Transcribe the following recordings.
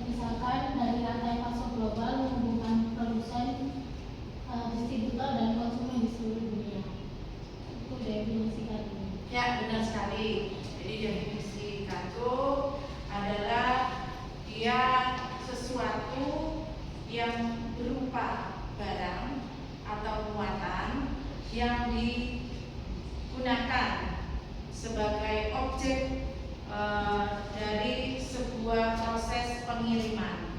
misalkan dari rantai pasok global menghubungkan produsen, distributor dan konsumen di seluruh dunia. Itu definisi kargo. Ya, benar sekali. Jadi definisi kargo adalah dia sesuatu yang berupa barang atau muatan yang digunakan sebagai objek dari sebuah proses pengiriman,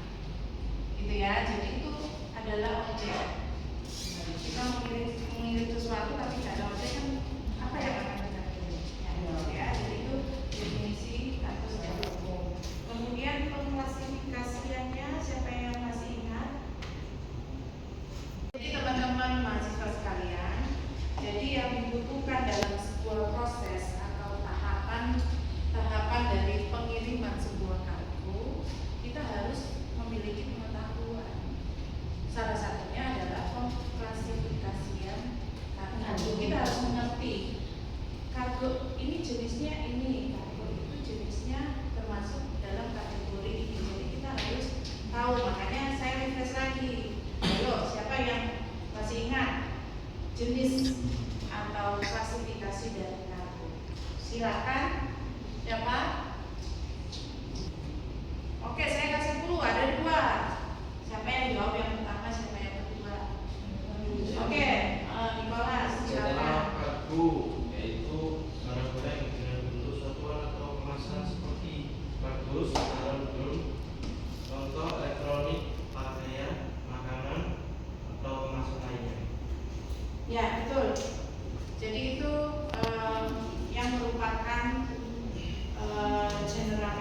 gitu ya. Jadi itu adalah objek. Kita mengirim sesuatu tapi tidak ada objek, kan apa yang akan kita kirim? Ya, jadi itu definisi kargo secara umum. Kemudian pengklasifikasiannya, siapa yang masih ingat? Jadi teman-teman mahasiswa sekalian, jadi yang dibutuhkan dalam sebuah proses atau tahapan dari pengiriman sebuah kargo, kita harus memiliki pengetahuan. Salah satunya adalah pengklasifikasian kargo. Kita harus mengerti kargo ini jenisnya ini, kargo itu jenisnya termasuk dalam kategori ini. Jadi kita harus tahu. Makanya saya refresh lagi. Ayo, siapa yang masih ingat jenis atau klasifikasi dari kargo? Silakan. Siapa? Oke, saya kasih dulu. Ada dua. Siapa yang jawab yang pertama? Siapa yang kedua? Oke, Nicholas. Silakan. Kargo yaitu barang-barang dengan bentuk satuan atau kemasan seperti kardus, drum, contoh elektronik, pakaian, makanan, atau kemasan lainnya. Ya, betul. Jadi itu yang merupakan general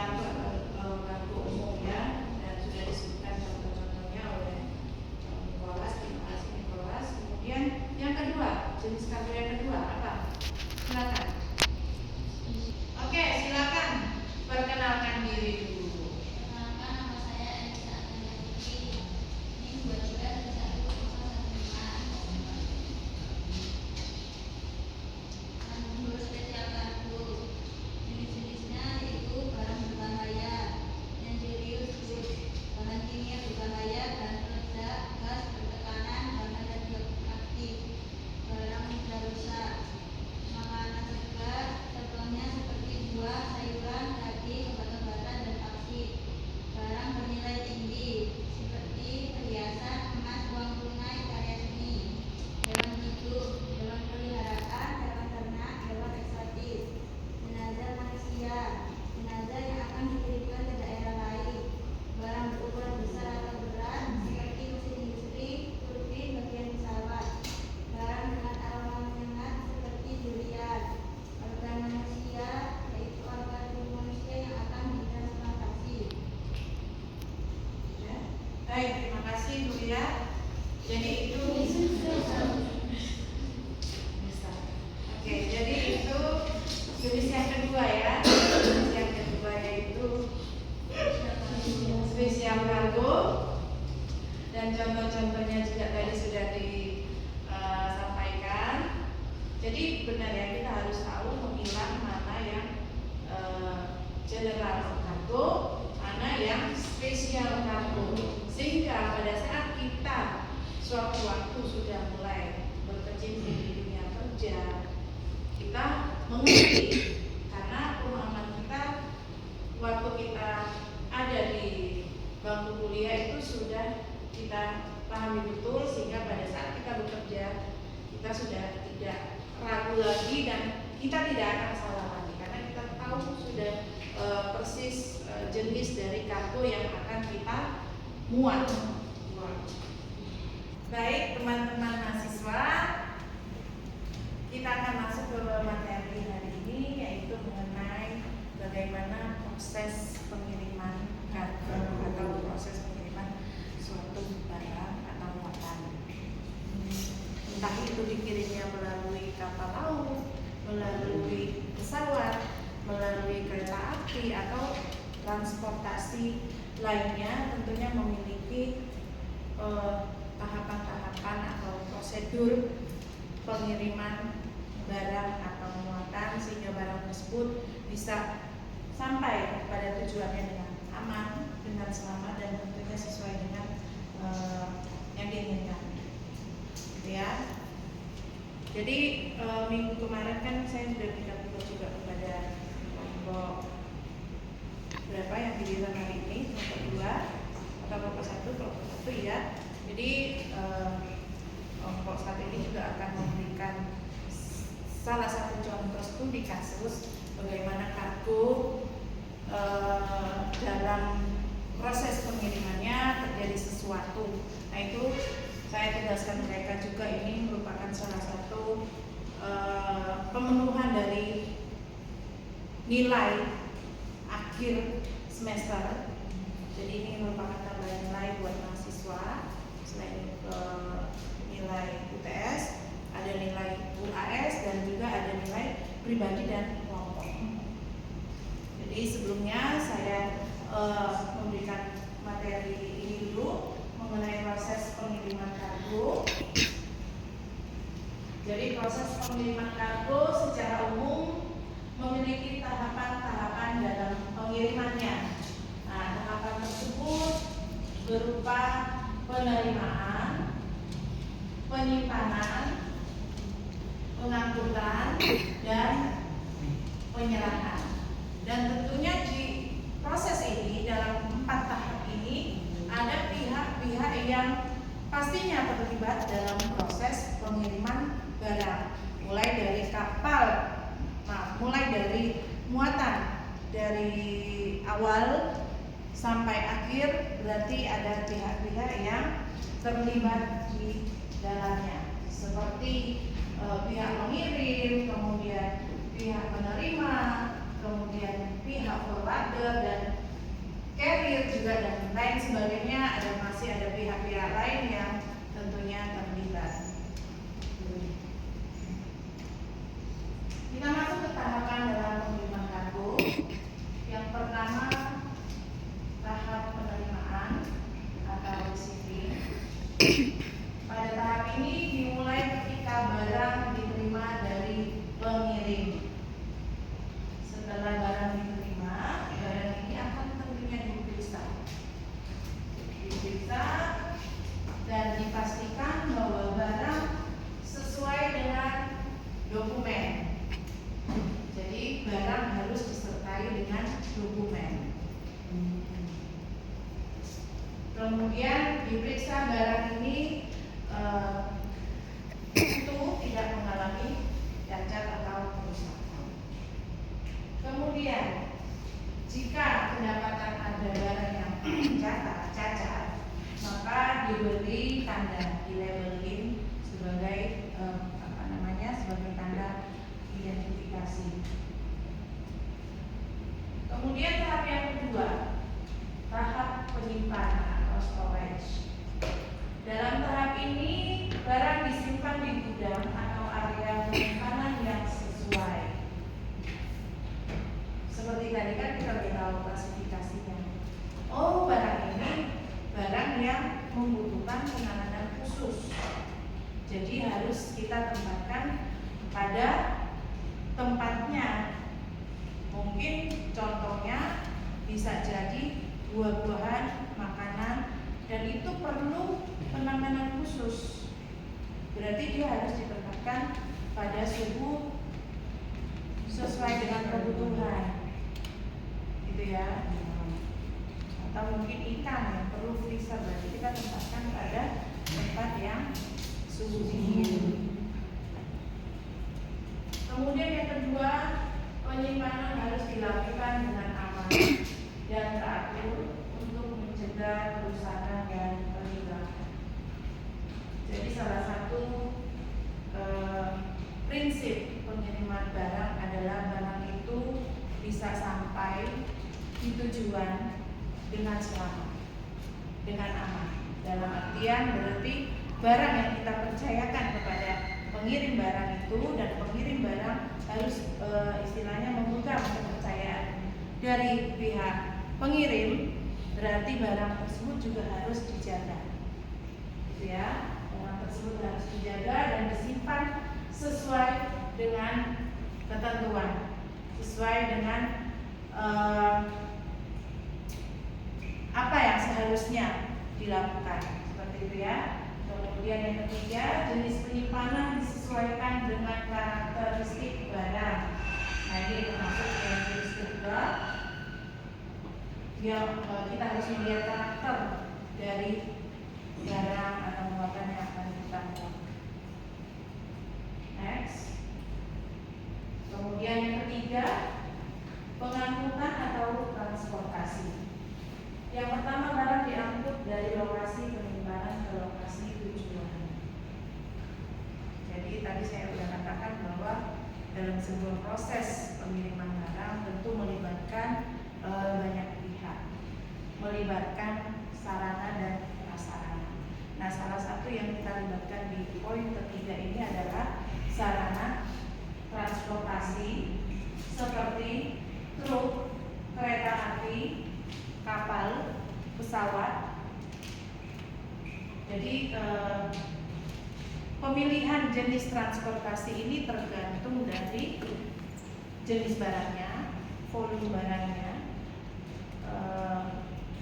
kargo umum ya, dan sudah disebutkan contoh-contohnya oleh Nicholas. Terima kasih Nicholas. Kemudian yang kedua, jenis kargo yang kedua apa? Silakan. Oke, silakan perkenalkan diri dulu. Perkenalkan, nama saya Elisa Amelia Putri. Ini 22 Menurut spesial kargo, jenis-jenisnya yaitu barang berbahaya, dangerous goods, bahan kimia berbahaya, bahan peledak, gas bertekanan, bahan radioaktif, barang mudah rusak, makanan segar, contohnya seperti buah, sayuran, daging, obat-obatan, dan vaksin, barang bernilai tinggi seperti perhiasan, emas, uang tunai, karya seni, hewan hidup, hewan peliharaan, hewan ternak, hewan eksotis, jenazah manusia, jenazah yang akan dikirimkan ke daerah lain, barang berukuran besar atau berat seperti mesin industri, turbin, bagian pesawat, barang dengan aroma menyengat seperti durian, organ manusia yaitu organ tubuh manusia yang akan ditransplantasi. Ya. Baik, terima kasih Bu Lia. Jadi itu Oke, jadi itu jenis yang kedua ya. Jenis yang kedua yaitu spesial kargo, dan contoh-contohnya juga tadi sudah disampaikan. Jadi benar ya, kita harus tahu memilah mana yang general kargo, mana yang spesial kargo, sehingga pada saat kita suatu waktu sudah mulai berkecimpung di dunia kerja, kita mengerti. Karena pemahaman kita waktu kita ada di bangku kuliah itu sudah kita pahami betul, sehingga pada saat kita bekerja kita sudah tidak ragu lagi dan kita tidak akan salah lagi, karena kita tahu sudah persis jenis dari kargo yang akan kita muat. Baik teman-teman mahasiswa, kita akan masuk ke materi hari ini, yaitu mengenai bagaimana proses pengiriman kargo atau proses pengiriman suatu barang atau muatan. Entah itu dikirimnya melalui kapal laut, melalui pesawat, melalui kereta api, atau transportasi lainnya, tentunya memiliki tahapan-tahapan atau prosedur pengiriman barang atau muatan, sehingga barang tersebut bisa sampai pada tujuannya dengan aman, dengan selamat dan tentunya sesuai dengan yang diinginkan, gitu ya. Jadi minggu kemarin kan saya sudah berikan tugas juga kepada kelompok berapa yang giliran hari ini, kelompok 2 atau kelompok 1 ya. Jadi kelompok 1 ini juga akan memberikan salah satu contoh studi kasus bagaimana kargo dalam proses pengirimannya terjadi sesuatu. Nah itu saya tugaskan mereka juga, ini merupakan salah satu pemenuhan dari nilai akhir semester. Jadi ini merupakan tambahan nilai buat mahasiswa. Selain nilai UTS, ada nilai UAS dan juga ada nilai pribadi dan kelompok. Jadi sebelumnya saya memberikan materi ini dulu mengenai proses pengiriman kargo. Jadi proses pengiriman kargo secara umum memiliki tahapan-tahapan dalam pengirimannya. Nah, tahapan tersebut berupa penerimaan, penyimpanan, pengangkutan, dan penyerahan. Dan tentunya di proses ini, dalam 4 tahap ini, ada pihak-pihak yang pastinya terlibat dalam proses pengiriman barang, mulai dari mulai dari muatan dari awal sampai akhir, berarti ada pihak-pihak yang terlibat di dalamnya, seperti pihak mengirim, kemudian pihak menerima, kemudian pihak forwarder dan carrier juga, dan lain sebagainya. Masih ada pihak-pihak lain yang tentunya terlibat. Kita masuk ke tahapan dalam pengiriman kargo. Yang pertama, tahap penerimaan atau receiving. Pada tahap ini dimulai ketika barang diterima dari pengirim. Setelah barang diterima, barang ini akan tentunya diperiksa dan dipastikan bahwa barang sesuai dengan dokumen. Jadi barang harus disertai dengan dokumen. Kemudian diperiksa barang ini itu tidak mengalami cacat atau kerusakan. Kemudian jika kedapatan ada barang yang cacat, maka diberi tanda, dilabelin sebagai sebagai tanda identifikasi. Kemudian tahap yang kedua, tahap penyimpanan atau storage. Dalam tahap ini barang disimpan di gudang atau area penyimpanan yang sesuai. Seperti tadi kan kita sudah tahu klasifikasinya. Oh, barang ini barang yang membutuhkan penanganan khusus. Jadi harus kita tempatkan pada tempatnya. Mungkin contohnya bisa jadi buah-buahan, makanan, dan itu perlu penanganan khusus. Berarti dia harus ditempatkan pada suhu sesuai dengan kebutuhan, gitu ya. Atau mungkin ikan yang perlu freezer, berarti kita tempatkan pada tempat yang suhu dingin. Kemudian yang kedua, penyimpanan harus dilakukan dengan aman dan teratur untuk mencegah kerusakan dan penilakan. Jadi salah satu prinsip pengiriman barang adalah barang itu bisa sampai di tujuan dengan selamat, dengan aman. Dalam artian berarti barang yang kita percayakan kepada pengirim barang itu, dan pengirim barang harus istilahnya memegang kepercayaan dari pihak pengirim, berarti barang tersebut juga harus dijaga, gitu ya. Barang tersebut harus dijaga dan disimpan sesuai dengan ketentuan, sesuai dengan apa yang seharusnya dilakukan, seperti itu ya. Kemudian yang ketiga, jenis penyimpanan disesuaikan dengan karakteristik barang. Nah ini termasuk yang jenis kedua, yang kita harus melihat karakter dari barang atau muatan yang akan kita muat. Next. Kemudian yang ketiga, pengangkutan atau transportasi. Yang pertama, barang diangkut dari lokasi penyimpanan ke lokasi tujuan. Jadi tadi saya sudah katakan bahwa dalam sebuah proses pengiriman barang tentu melibatkan banyak pihak, melibatkan sarana dan prasarana. Nah, salah satu yang kita libatkan di poin ketiga ini adalah sarana transportasi seperti truk, kereta api, kapal, pesawat. Jadi pemilihan jenis transportasi ini tergantung dari jenis barangnya, volume barangnya,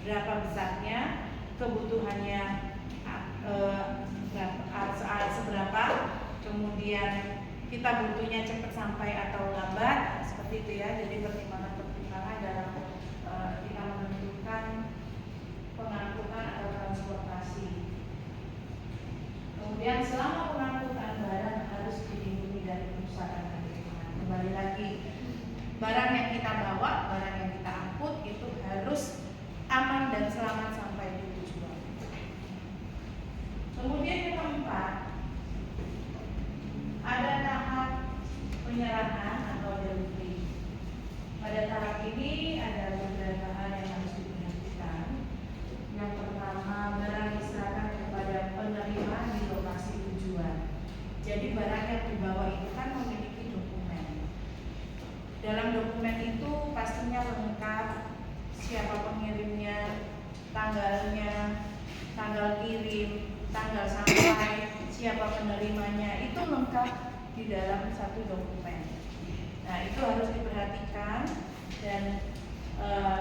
berapa besarnya, kebutuhannya seberapa, kemudian kita butuhnya cepat sampai atau lambat, seperti itu ya. Jadi pertimbangan dalam kita menentukan pengangkutan atau transportasi. Kemudian selama pengangkutan barang harus dilindungi dari kerusakan lingkungan. Kembali lagi, barang yang kita bawa, barang yang kita angkut itu harus aman dan selamat sampai di tujuan. Kemudian yang keempat, ada tahap penyerahan atau delivery. Pada tahap ini ada beberapa hal yang harus diperhatikan. Yang pertama, barang diserahkan kepada penerima di lokasi tujuan. Jadi barang yang dibawa itu kan memiliki dokumen. Dalam dokumen itu pastinya lengkap siapa pengirimnya, tanggalnya, tanggal kirim, tanggal sampai, siapa penerimanya, itu lengkap di dalam satu dokumen. Nah, itu harus diperhatikan dan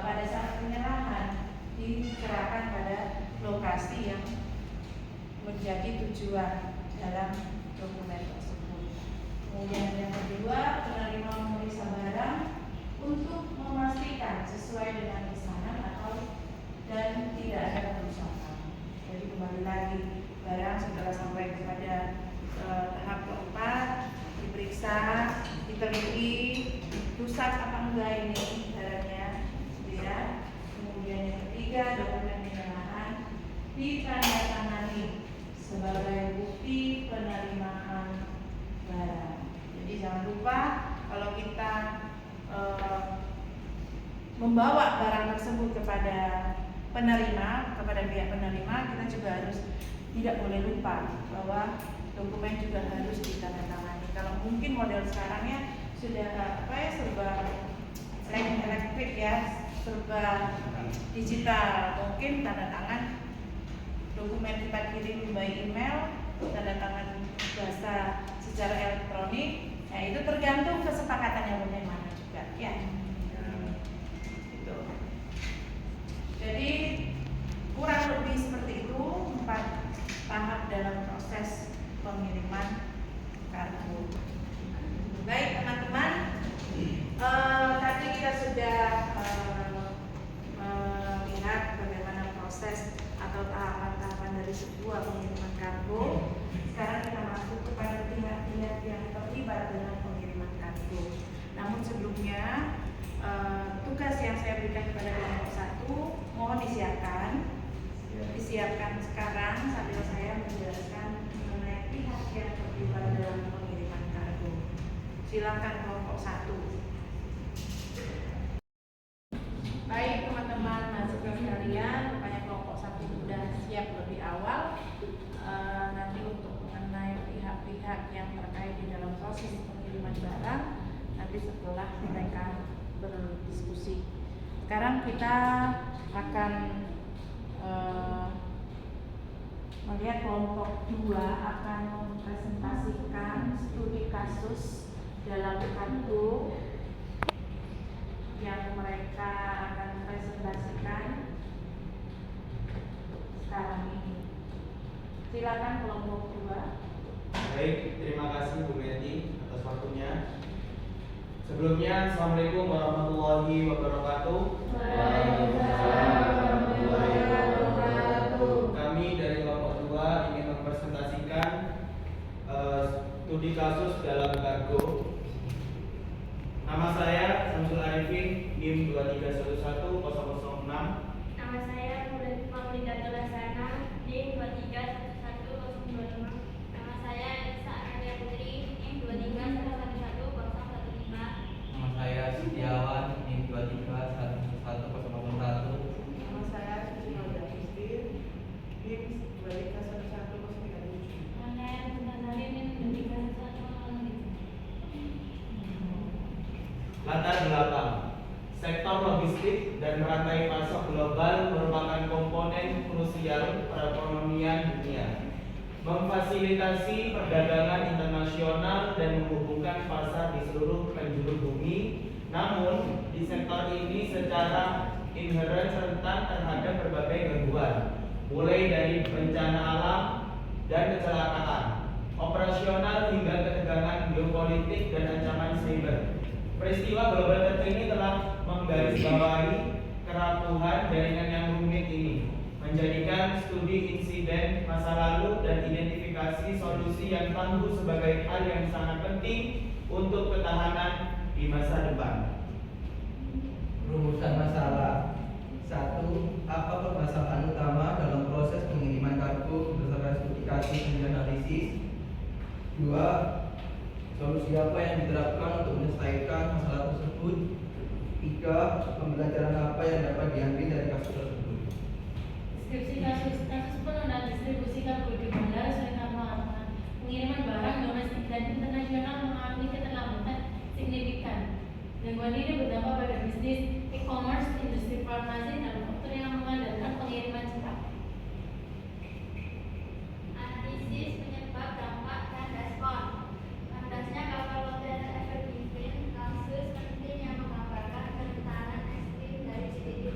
pada saat penyerahan diserahkan pada lokasi yang menjadi tujuan dalam dokumen tersebut. Kemudian yang kedua, penerima memeriksa barang untuk memastikan sesuai dengan pesanan dan tidak ada kerusakan. Jadi kembali lagi, barang setelah sampai kepada tahap keempat, diperiksa, diteliti, rusak apa enggak ini barangnya, ya. Kemudian yang ketiga, dokumen penyerahan ditandatangani sebagai bukti penerimaan barang. Jadi jangan lupa kalau kita membawa barang tersebut kepada penerima, kepada pihak penerima, kita juga harus tidak boleh lupa bahwa dokumen juga harus ditandatangani. Kalau mungkin model sekarangnya sudah serba elektrik ya, serba digital, mungkin tanda tangan dokumen kita kirim by email, tanda tangan bahasa secara elektronik. Nah, itu tergantung kesepakatannya bagaimana juga ya. Gitu. Jadi kurang lebih seperti itu 4 tahap dalam proses pengiriman kargo. Baik teman-teman, tadi kita sudah melihat bagaimana proses atau tahapan-tahapan dari sebuah pengiriman kargo. Sekarang kita masuk kepada pihak-pihak yang terlibat dengan pengiriman kargo. Namun sebelumnya, tugas yang saya berikan kepada kelompok 1 mohon disiapkan sekarang sambil saya menjelaskan mengenai pihak yang terlibat dalam pengiriman kargo. Silakan kelompok 1. Baik teman-teman mahasiswa sekalian, rupanya kelompok 1 sudah siap lebih awal. Nanti untuk mengenai pihak-pihak yang terkait di dalam proses pengiriman barang, nanti setelah mereka berdiskusi. Sekarang kita akan melihat kelompok 2 akan mempresentasikan studi kasus dalam kargo yang mereka akan presentasikan Silakan kelompok 2. Baik, terima kasih Bu Meti atas waktunya. Sebelumnya, Assalamualaikum warahmatullahi wabarakatuh. Kami dari kelompok 2 ingin mempresentasikan studi kasus dalam kargo. Nama saya Samsul Arifin, NIM 2311006. Nama saya Maulida Tulasana, NIM 2311025. Nama saya Elisa Arya Putri, NIM 2311015. Nama saya Setiawan, NIM 2311001. Nama saya Suciwada Istir, NIM 2311037. Nama saya Bunda Salim, NIM 2311015. Latar belakang. Sektor logistik dan rantai pasok global merupakan komponen krusial perekonomian dunia, memfasilitasi perdagangan internasional dan menghubungkan pasar di seluruh penjuru bumi. Namun, di sektor ini secara inheren rentan terhadap berbagai gangguan, mulai dari bencana alam dan kecelakaan, operasional hingga ketegangan geopolitik dan ancaman cyber. Peristiwa global terkini telah menggarisbawahi kerapuhan jaringan yang rumit ini, menjadikan studi insiden masa lalu dan identifikasi solusi yang tangguh sebagai hal yang sangat penting untuk ketahanan di masa depan. Rumusan masalah. 1. Apa permasalahan utama dalam proses pengiriman kargo berdasarkan studi kasus dan analisis? 2. Solusi apa yang diterapkan untuk menyelesaikan masalah tersebut? 3. Pembelajaran apa yang dapat diambil dari kasus tersebut? Deskripsi kasus penuh dan distribusi kargo di bandara Soekarno-Hatta. Pengiriman barang domestik dan internasional mengalami keterlambatan signifikan. Gangguan ini berdampak pada bisnis e-commerce, industri farmasi, dan faktor yang mengandalkan pengiriman cepat. Analisis penyebab, dampak, dan respon. Kandasnya kapal kontainer Ever Given, kasus penting yang menggambarkan kerentanan ekstrim dari segi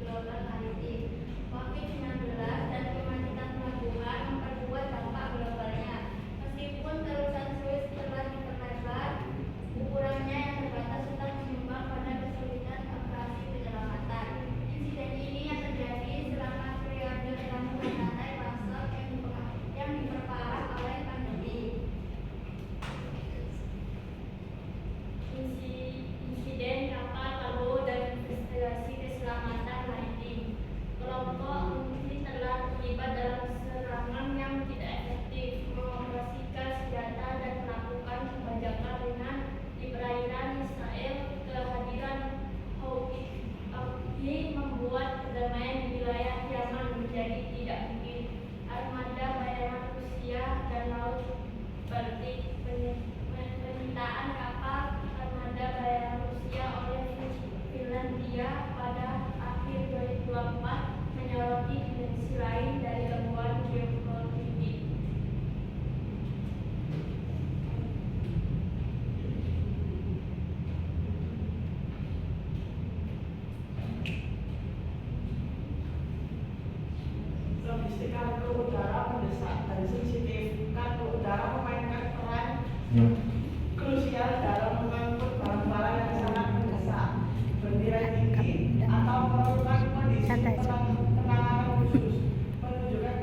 global maritim. COVID-19 dan kemacetan pelabuhan memperkuat dampak globalnya. Meskipun terusan Suez telah diperlebar, ukurannya yang terbatas tetap menyumbang pada kesulitan operasi penyelamatan. Insiden ini yang terjadi selama periode gangguan rantai pasok yang diperparah oleh pandemi. Insiden kapal kargo dan investigasi keselamatan maritim. Kelompok ini telah terlibat dalam serangan yang tidak efektif, mengoperasikan senjata dan melakukan pembajakan ringan di perairan Israel. Kehadiran Houthi membuat kedamaian di wilayah Yaman menjadi tidak mungkin. Armada bayaran Rusia dan laut Baltik. Penyitaan kapal armada bayaran Rusia oleh Finlandia pada akhir 2024 menyoroti dimensi lain dari gangguan geopolitik. Logistik kargo udara mendesak dan sensitif. Kargo udara memainkan peran krusial dalam mengangkut barang-barang yang sangat mendesak, bernilai tinggi atau memerlukan kondisi penanganan khusus, menunjukkan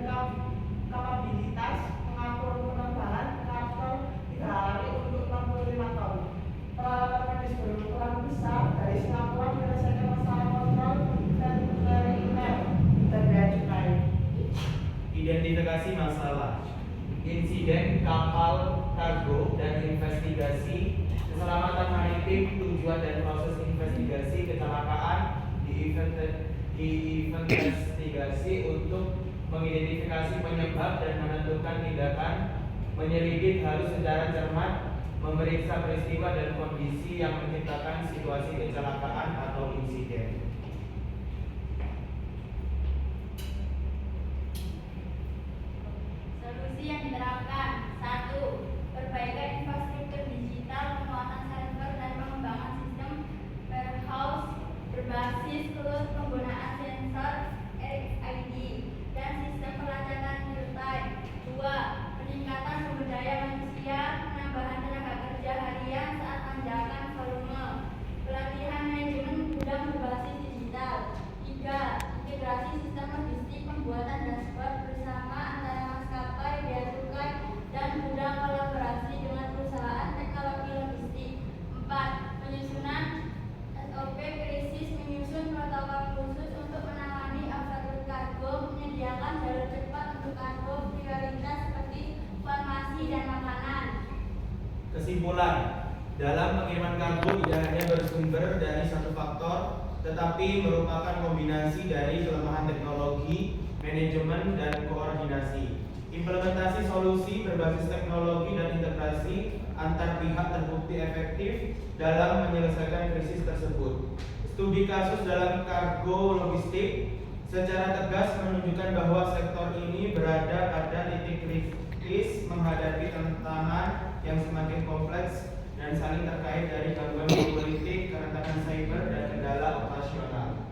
kapabilitas mengatur penerbangan kapal 3 hari untuk 65 ton. Peralatan medis berukuran besar dari Singapura menyelesaikan masalah kontrol dan clearing email dan bea cukai. Identifikasi masalah. Insiden kapal kargo dan investigasi keselamatan maritim, tujuan dan proses investigasi kecelakaan diinvestigasi untuk mengidentifikasi penyebab dan menentukan tindakan. Menyelidik harus secara cermat, memeriksa peristiwa dan kondisi yang menciptakan situasi kecelakaan atau insiden. Solusi yang diterapkan. 1. Perbaikan infrastruktur digital, penguatan server dan pengembangan sistem warehouse berbasis cloud, penggunaan sensor RFID dan sistem pelacakan real time. pembuatan dashboard bersama antara maskapai, bea cukai, dan gudang kolaborasi dengan perusahaan teknologi logistik. 4. Penyusunan SOP krisis, menyusun protokol khusus untuk menangani overload kargo, menyediakan jalur cepat untuk kargo prioritas seperti farmasi dan makanan. Kesimpulan, dalam pengiriman kargo tidak hanya bersumber dari satu faktor, tetapi merupakan kombinasi dari kelemahan teknologi, manajemen, dan koordinasi. Implementasi solusi berbasis teknologi dan integrasi antar pihak terbukti efektif dalam menyelesaikan krisis tersebut. Studi kasus dalam kargo logistik secara tegas menunjukkan bahwa sektor ini berada pada titik kritis menghadapi tantangan yang semakin kompleks dan saling terkait dari gangguan politik, kerentanan cyber, dan kendala operasional.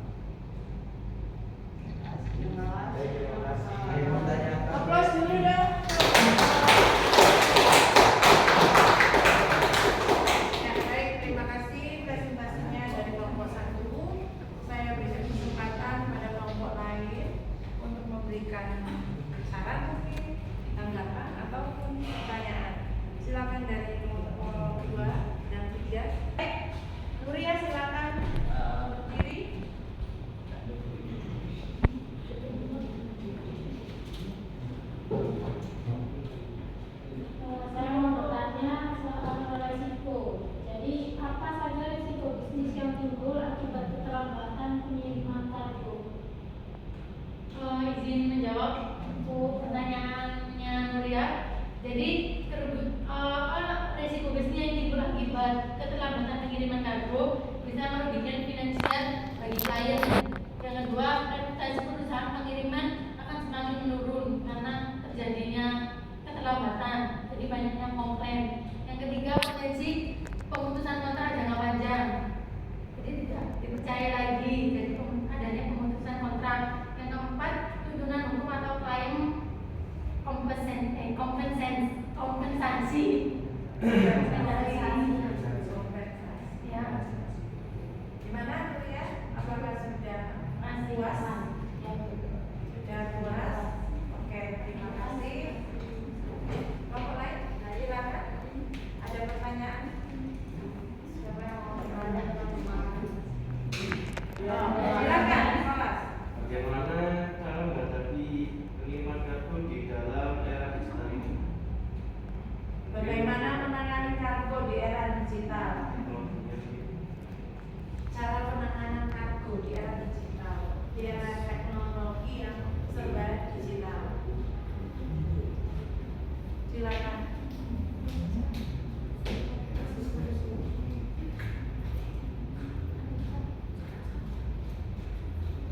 Ada yang mau tanya? Aplaus dulu dong. Ya, baik, terima kasih presentasinya dari kelompok 1. Saya berikan kesempatan pada kelompok lain untuk memberikan saran mungkin, tanggapan ataupun pertanyaan. Silakan dari kelompok 2 dan 3. Nuria, silakan berdiri. Saya mau bertanya soal risiko. Jadi, apa saja risiko bisnis yang timbul akibat keterlambatan pengiriman kargo? Izin menjawab untuk pertanyaannya Nuria. Jadi risiko bisnis yang timbul akibat keterlambatan pengiriman kargo bisa merugikan finansial bagi klien. Yang kedua, reputasi perusahaan pengiriman akan semakin menurun karena terjadinya keterlambatan, jadi banyaknya komplain. Yang ketiga, potensi pemutusan kontrak jangka panjang, jadi tidak dipercaya lagi, jadi adanya pemutusan kontrak. Yang keempat, tuntutan hukum atau klaim kompensasi. Ya, Gimana Nuria? Apakah sudah masih puas? ya, Sudah puas? Oke, terima kasih. Kelompok lain? Silakan. Ada pertanyaan? Siapa yang mau bertanya? Silakan, Nicholas. Bagaimana cara menghadapi pengiriman kargo di dalam era digital ini? Bagaimana menangani kargo di era digital? Cara penanganan kargo di era digital, di era teknologi yang serba digital. Silakan.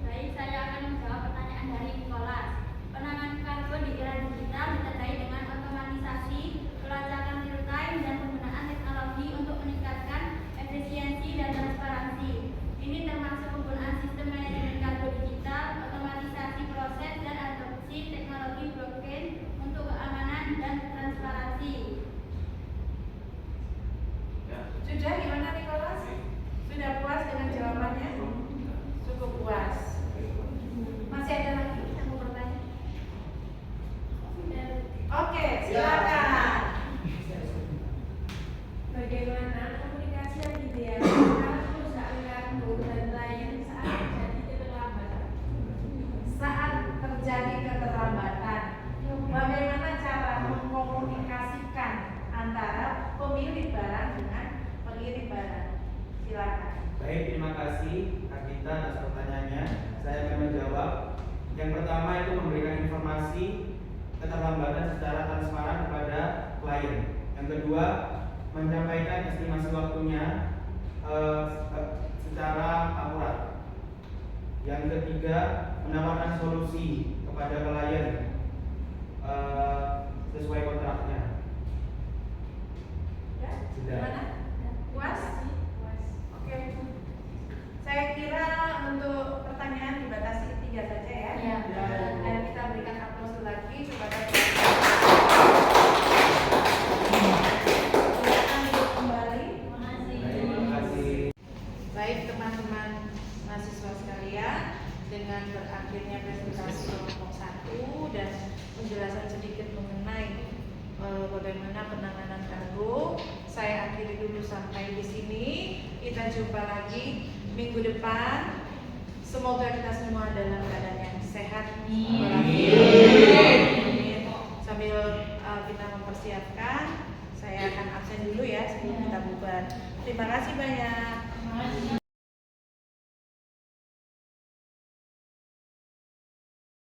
Baik, saya akan menjawab pertanyaan dari Nicholas. Penanganan kargo di era digital ditandai dengan otomatisasi, pelacakan real time, dan penggunaan teknologi untuk meningkatkan efisiensi dan transparansi. Ini termasuk penggunaan sistem manajemen kargo digital, otomatisasi proses, dan adopsi teknologi blockchain untuk keamanan dan transparansi. Ya. Sudah gimana Nicholas? Sudah puas dengan jawabannya? Cukup puas. Masih ada lagi yang mau bertanya? Oke, silakan. Bagaimana komunikasi yang ideal antara perusahaan kargo dan klien saat terjadi keterlambatan? Saat terjadi keterlambatan, bagaimana cara mengkomunikasikan antara pemilik barang dengan pengirim barang? Silakan. Baik, terima kasih Agita atas pertanyaannya. Saya akan menjawab. Yang pertama itu memberikan informasi keterlambatan secara transparan kepada klien. Yang kedua, menyampaikan estimasi waktunya secara akurat. Yang ketiga, menawarkan solusi kepada klien sesuai kontraknya. Ya, Sudah. gimana? Puas? Oke. Saya kira untuk pertanyaan dibatasi 3 saja ya. Ya. Dan kita berikan aplaus lagi kepada silakan duduk kembali. Terima kasih. Baik teman-teman mahasiswa sekalian, dengan berakhirnya presentasi kelompok bagaimana penanganan kargo. Saya akhiri dulu sampai di sini. Kita jumpa lagi minggu depan. Semoga kita semua dalam keadaan yang sehat. Amin. Sambil kita mempersiapkan, saya akan absen dulu ya sebelum kita bubar. Terima kasih banyak.